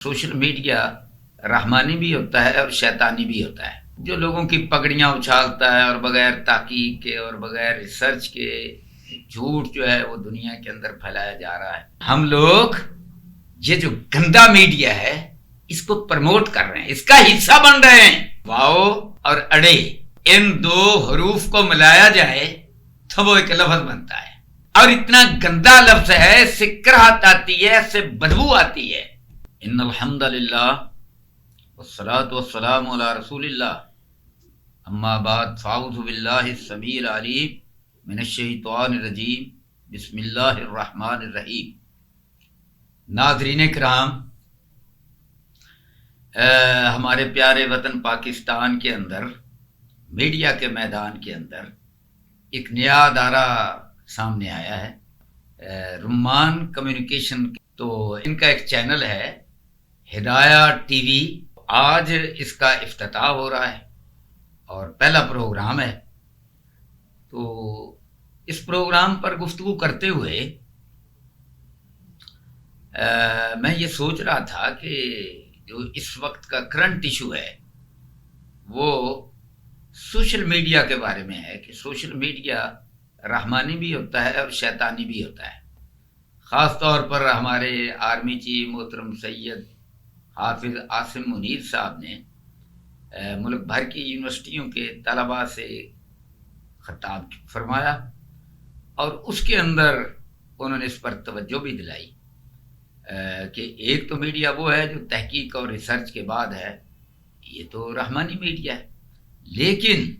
Social media رحمانی بھی ہوتا ہے اور شیطانی بھی ہوتا ہے، جو لوگوں کی پگڑیاں اچھالتا ہے اور بغیر تحقیق کے اور بغیر ریسرچ کے جھوٹ جو ہے وہ دنیا کے اندر پھیلایا جا رہا ہے۔ ہم لوگ یہ جو گندا میڈیا ہے اس کو پروموٹ کر رہے ہیں، اس کا حصہ بن رہے ہیں۔ واؤ اور اڑے ان دو حروف کو ملایا جائے تو وہ ایک لفظ بنتا ہے، اور اتنا گندا لفظ ہے، اس سے کراہت آتی ہے، اس سے بدبو آتی ہے۔ ان الحمد للہ والصلاة والسلام علی رسول اللہ، اما بعد فاعوذ باللہ السمیع العلیم من الشیطان الرجیم، بسم اللہ الرحمن الرحیم۔ ناظرین کرام، ہمارے پیارے وطن پاکستان کے اندر میڈیا کے میدان کے اندر ایک نیا ادارہ سامنے آیا ہے، رمان کمیونیکیشن۔ تو ان کا ایک چینل ہے ہدایہ ٹی وی، آج اس کا افتتاح ہو رہا ہے اور پہلا پروگرام ہے۔ تو اس پروگرام پر گفتگو کرتے ہوئے میں یہ سوچ رہا تھا کہ جو اس وقت کا کرنٹ ایشو ہے وہ سوشل میڈیا کے بارے میں ہے، کہ سوشل میڈیا رحمانی بھی ہوتا ہے اور شیطانی بھی ہوتا ہے۔ خاص طور پر ہمارے آرمی چیف محترم سید حافظ عاصم منیر صاحب نے ملک بھر کی یونیورسٹیوں کے طلباء سے خطاب فرمایا، اور اس کے اندر انہوں نے اس پر توجہ بھی دلائی کہ ایک تو میڈیا وہ ہے جو تحقیق اور ریسرچ کے بعد ہے، یہ تو رحمانی میڈیا ہے، لیکن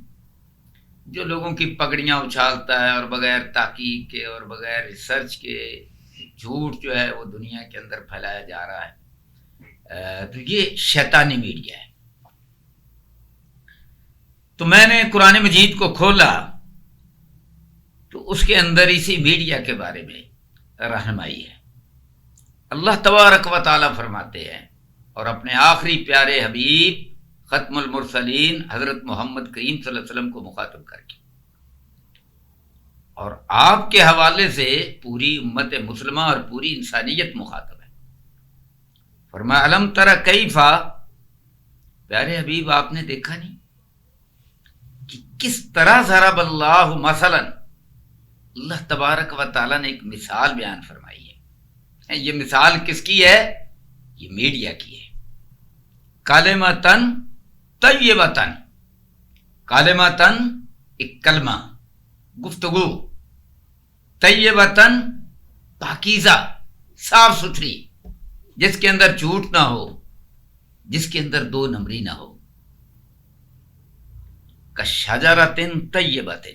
جو لوگوں کی پگڑیاں اچھالتا ہے اور بغیر تحقیق کے اور بغیر ریسرچ کے جھوٹ جو ہے وہ دنیا کے اندر پھیلایا جا رہا ہے، تو یہ شیطانی میڈیا ہے۔ تو میں نے قرآن مجید کو کھولا تو اس کے اندر اسی میڈیا کے بارے میں رہنمائی ہے۔ اللہ تبارک و تعالیٰ فرماتے ہیں، اور اپنے آخری پیارے حبیب ختم المرسلین حضرت محمد کریم صلی اللہ علیہ وسلم کو مخاطب کر کے اور آپ کے حوالے سے پوری امت مسلمہ اور پوری انسانیت مخاطب ہے۔ فرمایا علم تر کیفا، پیارے حبیب آپ نے دیکھا نہیں کہ کس طرح ضرب اللہ مثلا، اللہ تبارک و تعالیٰ نے ایک مثال بیان فرمائی ہے۔ یہ مثال کس کی ہے؟ یہ میڈیا کی ہے۔ کلمۃً طیبۃً، کلمۃً ایک کلمہ، گفتگو، طیبۃً پاکیزہ، صاف ستھری، جس کے اندر جھوٹ نہ ہو، جس کے اندر دو نمبری نہ ہو۔ کشجرۃ طیبۃ،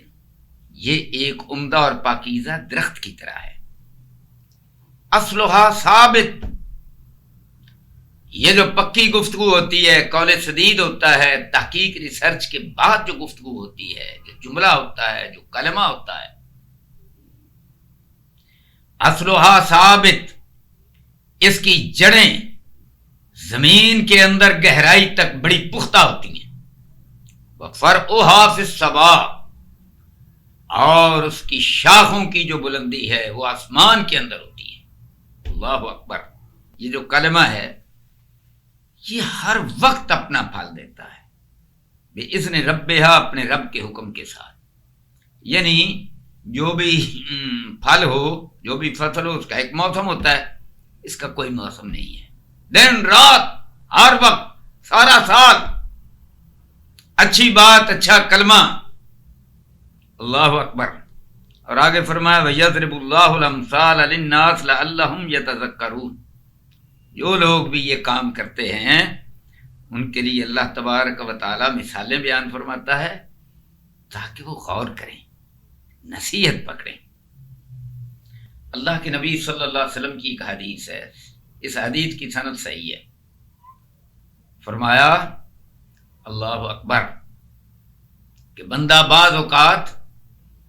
یہ ایک عمدہ اور پاکیزہ درخت کی طرح ہے۔ اصلھا ثابت، یہ جو پکی گفتگو ہوتی ہے، قول سدید ہوتا ہے، تحقیق ریسرچ کے بعد جو گفتگو ہوتی ہے، جو جملہ ہوتا ہے، جو کلمہ ہوتا ہے، اصلھا ثابت، اس کی جڑیں زمین کے اندر گہرائی تک بڑی پختہ ہوتی ہیں۔ وفرعھا فی السماء، اور اس کی شاخوں کی جو بلندی ہے وہ آسمان کے اندر ہوتی ہے۔ اللہ اکبر۔ یہ جو کلمہ ہے یہ ہر وقت اپنا پھل دیتا ہے بِإِذْنِ رَبِّهَا، اپنے رب کے حکم کے ساتھ۔ یعنی جو بھی پھل ہو، جو بھی فصل ہو، اس کا ایک موسم ہوتا ہے، اس کا کوئی موسم نہیں ہے۔ دن رات، ہر وقت، سارا سال، اچھی بات، اچھا کلمہ۔ اللہ اکبر۔ اور آگے فرمایا وَيَضْرِبُ اللَّهُ الْأَمْثَالَ لِلنَّاسِ لَعَلَّهُمْ يَتَذَكَّرُونَ، جو لوگ بھی یہ کام کرتے ہیں ان کے لیے اللہ تبارک و تعالیٰ مثالیں بیان فرماتا ہے تاکہ وہ غور کریں، نصیحت پکڑیں۔ اللہ کے نبی صلی اللہ علیہ وسلم کی ایک حدیث ہے، اس حدیث کی سند صحیح ہے۔ فرمایا اللہ اکبر کہ بندہ بعض اوقات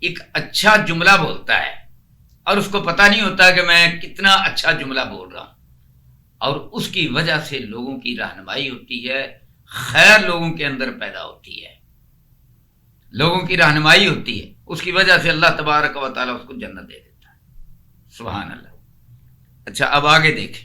ایک اچھا جملہ بولتا ہے اور اس کو پتہ نہیں ہوتا کہ میں کتنا اچھا جملہ بول رہا ہوں، اور اس کی وجہ سے لوگوں کی رہنمائی ہوتی ہے، خیر لوگوں کے اندر پیدا ہوتی ہے، لوگوں کی رہنمائی ہوتی ہے، اس کی وجہ سے اللہ تبارک و تعالیٰ اس کو جنت دے دیتا ہے۔ سبحان اللہ۔ اچھا اب آگے دیکھیں،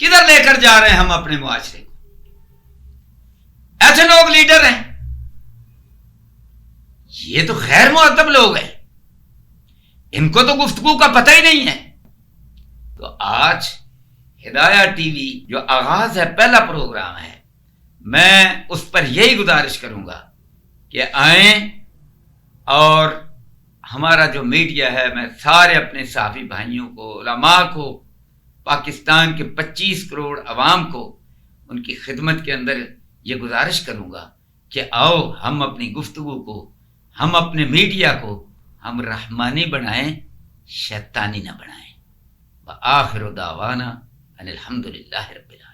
کدھر لے کر جا رہے ہیں ہم اپنے معاشرے کو؟ ایسے لوگ لیڈر ہیں، یہ تو غیر مؤدب لوگ ہیں، ان کو تو گفتگو کا پتہ ہی نہیں ہے۔ تو آج ہدایہ ٹی وی جو آغاز ہے، پہلا پروگرام ہے، میں اس پر یہی گزارش کروں گا کہ آئیں، اور ہمارا جو میڈیا ہے، میں سارے اپنے صحافی بھائیوں کو، علماء کو، پاکستان کے 25 کروڑ عوام کو ان کی خدمت کے اندر یہ گزارش کروں گا کہ آؤ ہم اپنی گفتگو کو، ہم اپنے میڈیا کو ہم رحمانی بنائیں، شیطانی نہ بنائیں۔ وآخر دعوانا ان الحمدللہ رب العالمین۔